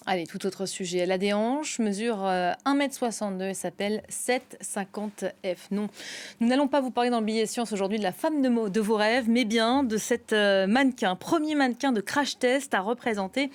Allez, tout autre sujet. Elle a des hanches, mesure 1,62 m et s'appelle 750F. Non, nous n'allons pas vous parler dans le billet science aujourd'hui de la femme de vos rêves, mais bien de cette mannequin, premier mannequin de crash test à représenter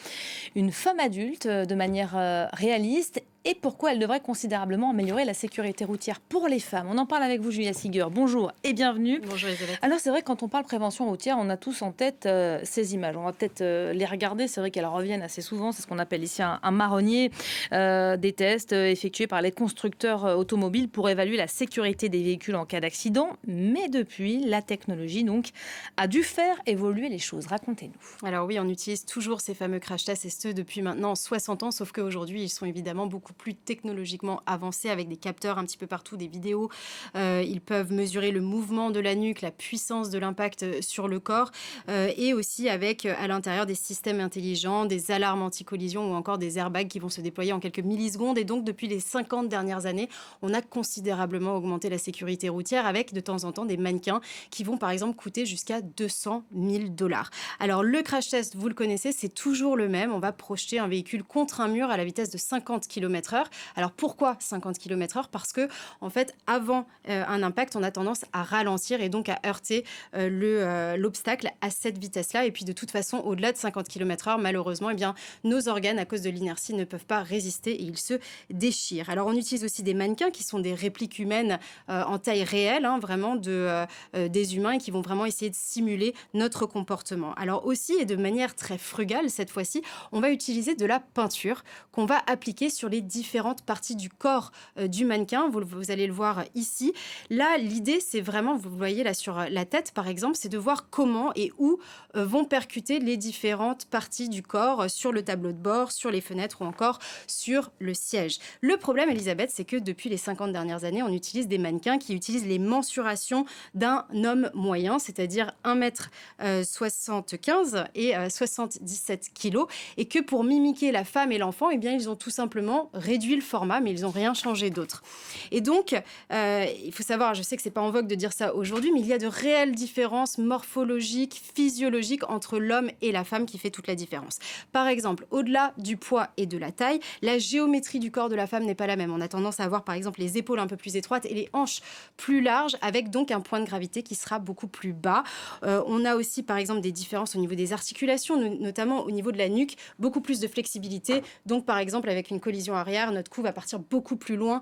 une femme adulte de manière réaliste. Et pourquoi elle devrait considérablement améliorer la sécurité routière pour les femmes. On en parle avec vous, Julia Siger. Bonjour et bienvenue. Bonjour Elisabeth. Alors c'est vrai que quand on parle prévention routière, on a tous en tête ces images. On va peut-être les regarder. C'est vrai qu'elles reviennent assez souvent. C'est ce qu'on appelle ici un marronnier. Des tests effectués par les constructeurs automobiles pour évaluer la sécurité des véhicules en cas d'accident. Mais depuis, la technologie donc a dû faire évoluer les choses. Racontez-nous. Alors oui, on utilise toujours ces fameux crash tests et ce depuis maintenant 60 ans, sauf qu'aujourd'hui, ils sont évidemment beaucoup plus technologiquement avancés avec des capteurs un petit peu partout, des vidéos. Ils peuvent mesurer le mouvement de la nuque, la puissance de l'impact sur le corps et aussi avec à l'intérieur des systèmes intelligents, des alarmes anti-collision ou encore des airbags qui vont se déployer en quelques millisecondes. Et donc, depuis les 50 dernières années, on a considérablement augmenté la sécurité routière avec de temps en temps des mannequins qui vont par exemple coûter jusqu'à 200 000 $. Alors, le crash test, vous le connaissez, c'est toujours le même. On va projeter un véhicule contre un mur à la vitesse de 50 km/h. Alors, pourquoi 50 km/h? Parce que, en fait, avant un impact, on a tendance à ralentir et donc à heurter l'obstacle à cette vitesse-là. Et puis, de toute façon, au-delà de 50 km/h, malheureusement, eh bien, nos organes, à cause de l'inertie, ne peuvent pas résister et ils se déchirent. Alors, on utilise aussi des mannequins qui sont des répliques humaines en taille réelle, vraiment des humains et qui vont vraiment essayer de simuler notre comportement. Alors aussi, et de manière très frugale cette fois-ci, on va utiliser de la peinture qu'on va appliquer sur les différentes parties du corps du mannequin. Vous allez le voir ici. Là, l'idée, c'est vraiment, vous le voyez là sur la tête par exemple, c'est de voir comment et où vont percuter les différentes parties du corps sur le tableau de bord, sur les fenêtres ou encore sur le siège. Le problème, Elisabeth, c'est que depuis les 50 dernières années, on utilise des mannequins qui utilisent les mensurations d'un homme moyen, c'est-à-dire 1,75 m et 77 kg, et que pour mimiquer la femme et l'enfant, eh bien, ils ont tout simplement réduit le format, mais ils n'ont rien changé d'autre. Et donc, il faut savoir, je sais que c'est pas en vogue de dire ça aujourd'hui, mais il y a de réelles différences morphologiques, physiologiques entre l'homme et la femme qui fait toute la différence. Par exemple, au-delà du poids et de la taille, la géométrie du corps de la femme n'est pas la même. On a tendance à avoir, par exemple, les épaules un peu plus étroites et les hanches plus larges, avec donc un point de gravité qui sera beaucoup plus bas. On a aussi, par exemple, des différences au niveau des articulations, notamment au niveau de la nuque, beaucoup plus de flexibilité. Donc, par exemple, avec une collision arrière, notre cou va partir beaucoup plus loin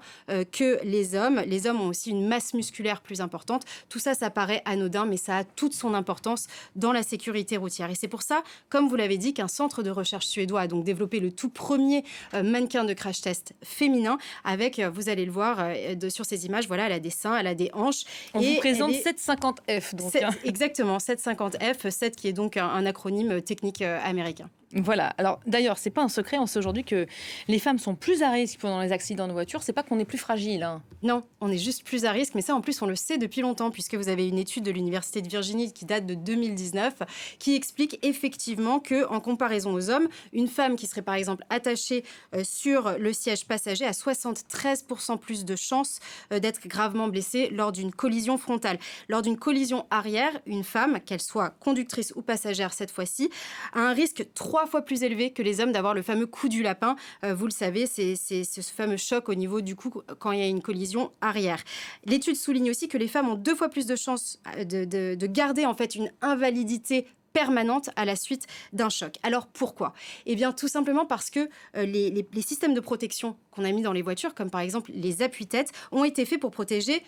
que les hommes. Les hommes ont aussi une masse musculaire plus importante. Tout ça, ça paraît anodin, mais ça a toute son importance dans la sécurité routière. Et c'est pour ça, comme vous l'avez dit, qu'un centre de recherche suédois a donc développé le tout premier mannequin de crash test féminin avec, vous allez le voir sur ces images, voilà, elle a des seins, elle a des hanches. On vous présente 750F. Donc, exactement, 750F, 7 qui est donc un acronyme technique américain. Voilà. Alors d'ailleurs, c'est pas un secret, on sait aujourd'hui que les femmes sont plus à risque pendant les accidents de voiture. C'est pas qu'on est plus fragile. Non, on est juste plus à risque, mais ça en plus on le sait depuis longtemps puisque vous avez une étude de l'Université de Virginie qui date de 2019 qui explique effectivement que en comparaison aux hommes, une femme qui serait par exemple attachée sur le siège passager a 73% plus de chances d'être gravement blessée lors d'une collision frontale. Lors d'une collision arrière, une femme, qu'elle soit conductrice ou passagère cette fois-ci, a un risque 3 fois plus élevé que les hommes d'avoir le fameux coup du lapin. Vous le savez, c'est ce fameux choc au niveau du cou quand il y a une collision arrière. L'étude souligne aussi que les femmes ont 2 fois plus de chances de garder en fait une invalidité permanente à la suite d'un choc. Alors pourquoi? Eh bien tout simplement parce que les systèmes de protection qu'on a mis dans les voitures, comme par exemple les appuis-têtes, ont été faits pour protéger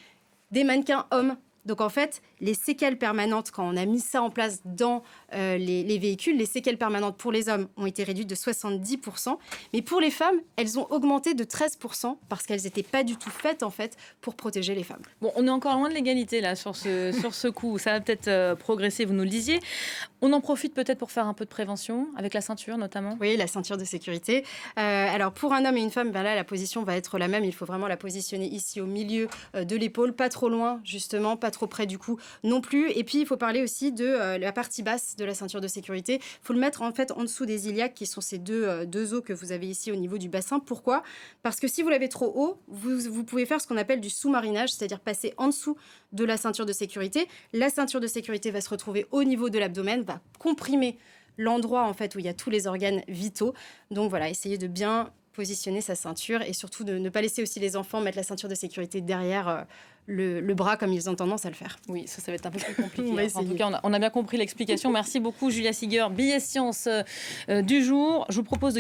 des mannequins hommes. Donc en fait, les séquelles permanentes, quand on a mis ça en place dans les véhicules, les séquelles permanentes pour les hommes ont été réduites de 70%, mais pour les femmes, elles ont augmenté de 13% parce qu'elles n'étaient pas du tout faites en fait pour protéger les femmes. Bon, on est encore loin de l'égalité là sur ce coup. Ça va peut-être progresser, vous nous le disiez. On en profite peut-être pour faire un peu de prévention avec la ceinture notamment. Oui, la ceinture de sécurité. Alors pour un homme et une femme, ben là la position va être la même. Il faut vraiment la positionner ici au milieu de l'épaule, pas trop loin justement, pas trop près du cou non plus. Et puis il faut parler aussi de la partie basse de la ceinture de sécurité. Il faut le mettre en fait en dessous des iliaques qui sont ces deux os que vous avez ici au niveau du bassin. Pourquoi? Parce que si vous l'avez trop haut, vous pouvez faire ce qu'on appelle du sous-marinage, c'est-à-dire passer en dessous de la ceinture de sécurité. La ceinture de sécurité va se retrouver au niveau de l'abdomen, va comprimer l'endroit en fait où il y a tous les organes vitaux. Donc voilà, essayez de bien positionner sa ceinture et surtout de ne pas laisser aussi les enfants mettre la ceinture de sécurité derrière le bras comme ils ont tendance à le faire. Oui, ça va être un peu plus compliqué. On va En tout essayer. cas, on a bien compris l'explication. Merci beaucoup, Julia Siger, Billet Science du jour. Je vous propose de